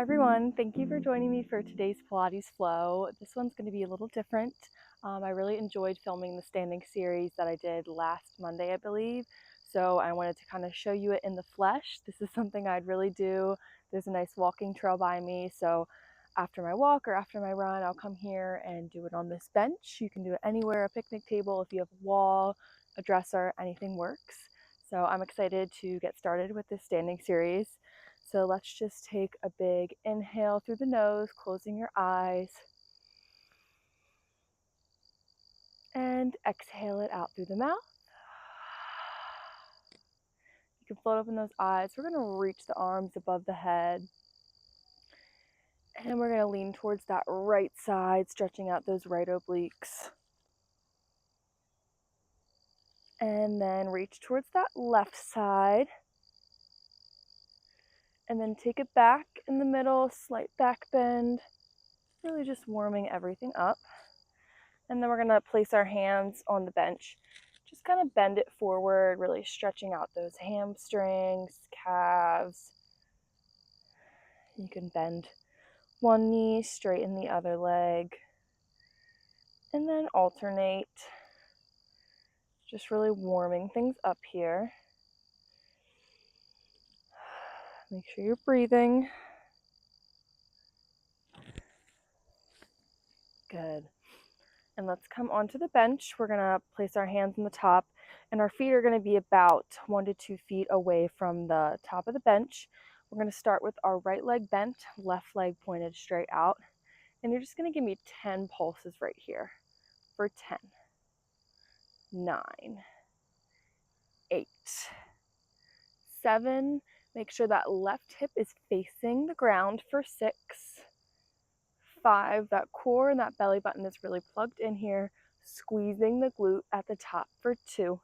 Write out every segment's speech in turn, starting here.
Hi everyone, thank you for joining me for today's Pilates flow. This one's going to be a little different. I really enjoyed filming the standing series that I did last Monday, I believe. So I wanted to kind of show you it in the flesh. This is something I'd really do. There's a nice walking trail by me, so after my walk or after my run, I'll come here and do it on this bench. You can do it anywhere, a picnic table, if you have a wall, a dresser, anything works. So I'm excited to get started with this standing series. So let's just take a big inhale through the nose, closing your eyes, and exhale it out through the mouth. You can float open those eyes. We're going to reach the arms above the head, and we're going to lean towards that right side, stretching out those right obliques. And then reach towards that left side, and then take it back in the middle, slight back bend, really just warming everything up. And then we're going to place our hands on the bench. Just kind of bend it forward, really stretching out those hamstrings, calves. You can bend one knee, straighten the other leg, and then alternate. Just really warming things up here. Make sure you're breathing. Good. And let's come onto the bench. We're going to place our hands on the top, and our feet are going to be about 1 to 2 feet away from the top of the bench. We're going to start with our right leg bent, left leg pointed straight out. And you're just going to give me 10 pulses right here for 10, 9, 8, 7. Make sure that left hip is facing the ground for 6, 5. That core and that belly button is really plugged in here, squeezing the glute at the top for 2,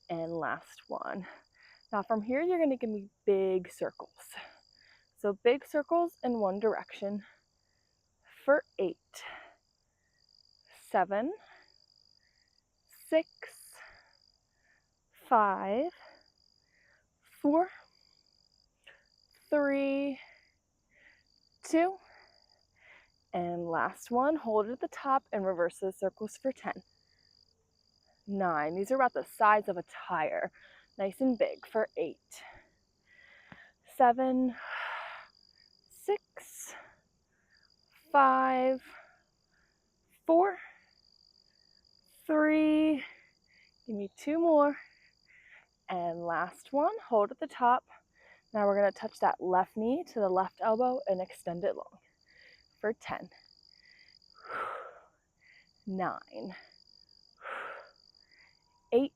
and last 1. Now from here, you're going to give me big circles. So big circles in one direction for 8, 7, 6, 5, 4, 3, 2, and last one. Hold it at the top and reverse those circles for 10, 9. These are about the size of a tire, nice and big for 8, 7, 6, 5, 4, 3. Give me 2 more. And last one, hold at the top. Now we're going to touch that left knee to the left elbow and extend it long for 10, 9, 8,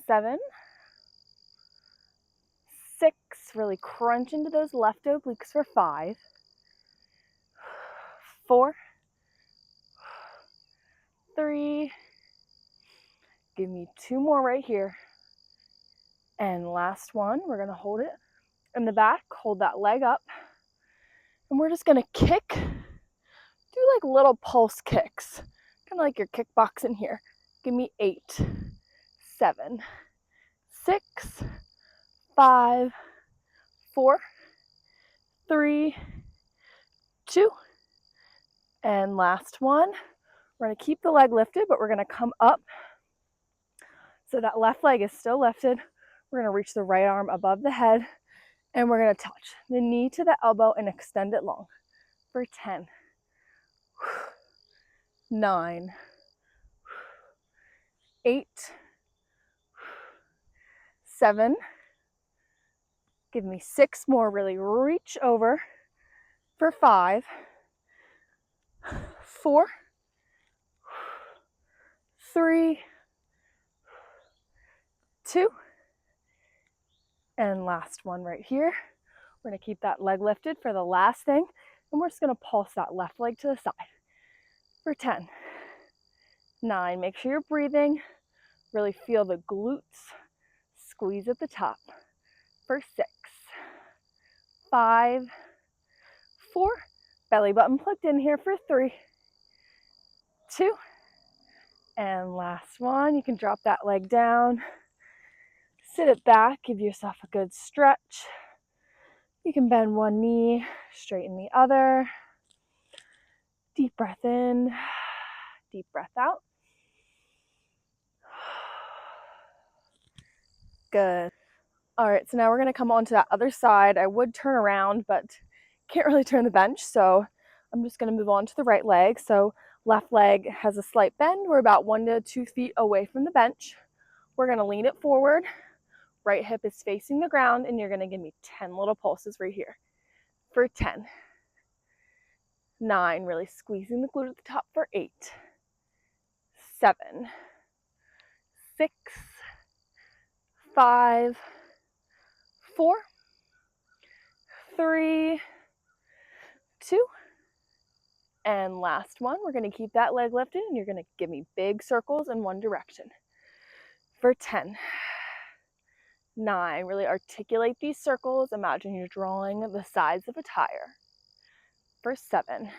7, 6. Really crunch into those left obliques for 5, 4, 3. Give me 2 more right here. And last one, we're going to hold it in the back, hold that leg up, and we're just going to kick, do like little pulse kicks, kind of like you're kickboxing here. Give me 8, 7, 6, 5, 4, 3, 2, and last one. We're going to keep the leg lifted, but we're going to come up so that left leg is still lifted. We're going to reach the right arm above the head, and we're going to touch the knee to the elbow and extend it long for 10, 9, 8, 7. Give me 6 more. Really reach over for 5, 4, 3, 2, and last one right here. We're going to keep that leg lifted for the last thing, and we're just going to pulse that left leg to the side for 10, 9. Make sure you're breathing. Really feel the glutes squeeze at the top for 6, 5, 4. Belly button plugged in here for 3, 2, and last one. You can drop that leg down, sit it back, give yourself a good stretch. You can bend one knee, straighten the other. Deep breath in, deep breath out. Good. All right, so now we're going to come on to that other side. I would turn around, but can't really turn the bench, so I'm just going to move on to the right leg. So left leg has a slight bend. We're about 1 to 2 feet away from the bench. We're going to lean it forward. Right hip is facing the ground, and you're going to give me 10 little pulses right here for 10. 9, really squeezing the glute at the top for 8. 7. 6. 5. 4. 3. 2. And last one, we're going to keep that leg lifted, and you're going to give me big circles in one direction for 10. 9, really articulate these circles. Imagine you're drawing the sides of a tire. For 7.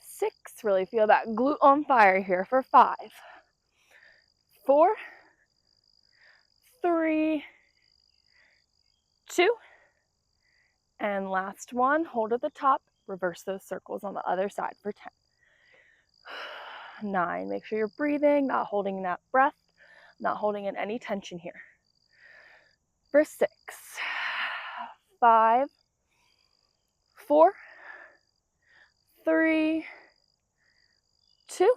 6, really feel that glute on fire here for 5. 4. 3. 2. And last one, hold at the top, reverse those circles on the other side for 10. 9, make sure you're breathing, not holding that breath, not holding in any tension here. For 6. 5. 4. 3. 2.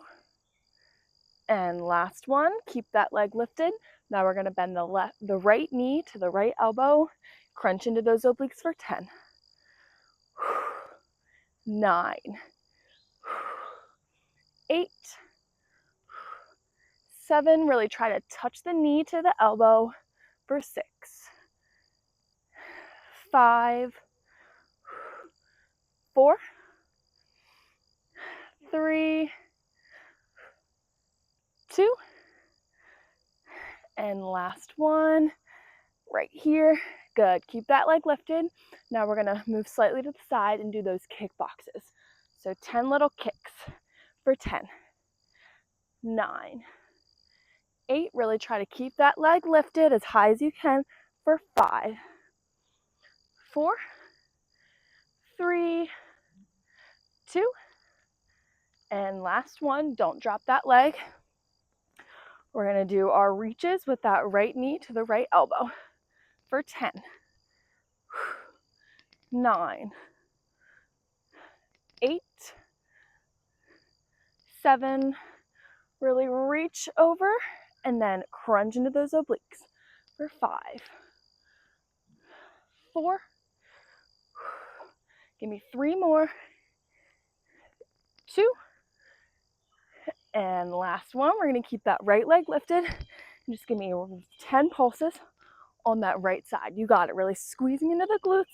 And last one, keep that leg lifted. Now we're going to bend the right knee to the right elbow, crunch into those obliques for 10. 9. 8. 7, really try to touch the knee to the elbow for 6. 5. 4. 3. 2. And last one, right here. Good, keep that leg lifted. Now we're gonna move slightly to the side and do those kick boxes. So 10 little kicks for 10. 9. 8, really try to keep that leg lifted as high as you can for 5. 4. 3. 2. And last one, don't drop that leg. We're gonna do our reaches with that right knee to the right elbow for 10. 9. 8. 7. Really reach over and then crunch into those obliques for 5. 4. Give me 3 more. 2. And last one, we're going to keep that right leg lifted. Just give me 10 pulses on that right side. You got it. Really squeezing into the glutes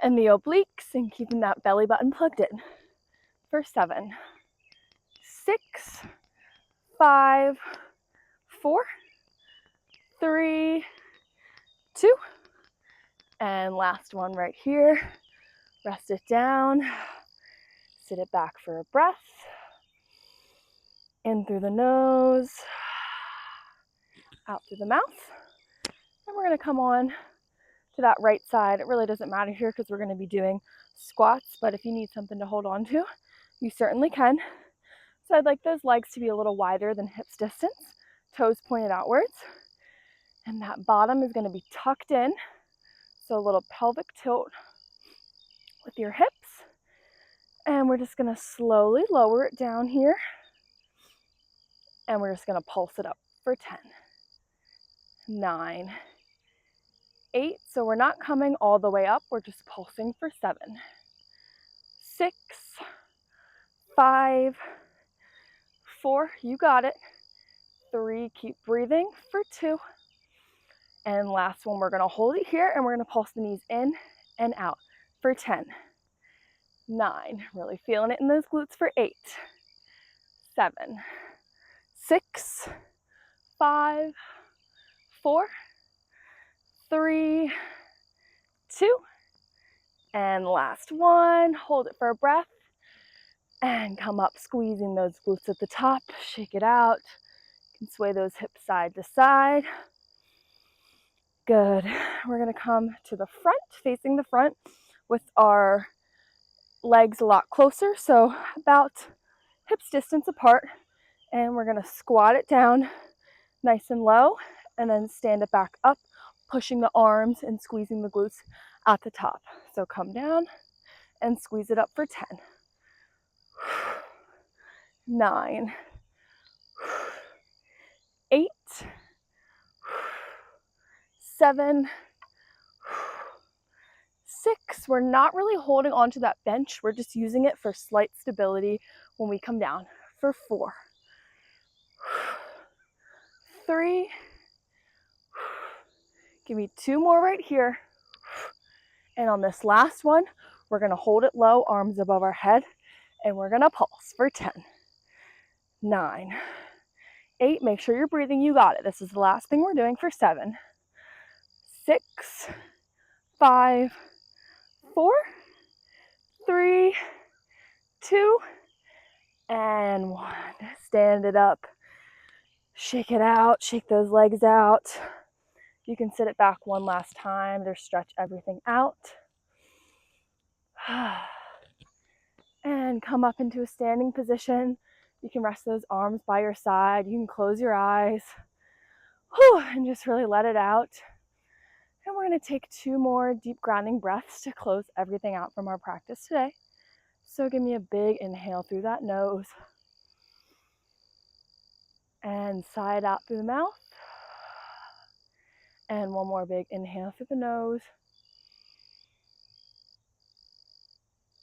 and the obliques and keeping that belly button plugged in for 7. 6. 5. 4. 3. 2. And last one right here. Rest it down. Sit it back for a breath. In through the nose, out through the mouth. And we're going to come on to that right side. It really doesn't matter here because we're going to be doing squats, but if you need something to hold on to, you certainly can. So I'd like those legs to be a little wider than hips distance, toes pointed outwards. And that bottom is going to be tucked in. So a little pelvic tilt with your hips. And we're just going to slowly lower it down here. And we're just going to pulse it up for 10. 9. 8. So we're not coming all the way up. We're just pulsing for 7. 6. 5. 4. You got it. 3. Keep breathing for 2. And last one, we're going to hold it here and we're going to pulse the knees in and out for 10. 9. Really feeling it in those glutes for 8. 7. 6. 5. 4. 3. 2. And last one, hold it for a breath and come up, squeezing those glutes at the top. Shake it out. You can sway those hips side to side. Good. We're going to come to the front, facing the front with our legs a lot closer, so about hips distance apart. And we're going to squat it down nice and low and then stand it back up, pushing the arms and squeezing the glutes at the top. So come down and squeeze it up for 10, 9, 8, 7, 6. We're not really holding onto that bench. We're just using it for slight stability when we come down. For 4, 3, give me 2 more right here. And on this last one, we're going to hold it low, arms above our head, and we're going to pulse for 10, 9, 8. Make sure you're breathing. You got it. This is the last thing we're doing for 7, 6, 5, 4, 3, 2, and 1. Stand it up. Shake it out. Shake those legs out. You can sit it back one last time to stretch everything out. And come up into a standing position. You can rest those arms by your side. You can close your eyes. And just really let it out. And we're going to take 2 more deep grounding breaths to close everything out from our practice today. So give me a big inhale through that nose. And sigh it out through the mouth. And one more big inhale through the nose.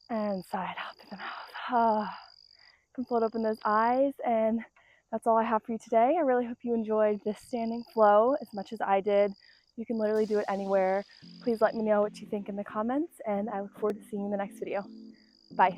And sigh it out through the mouth. You can float open those eyes, and that's all I have for you today. I really hope you enjoyed this standing flow as much as I did. You can literally do it anywhere. Please let me know what you think in the comments, and I look forward to seeing you in the next video. Bye.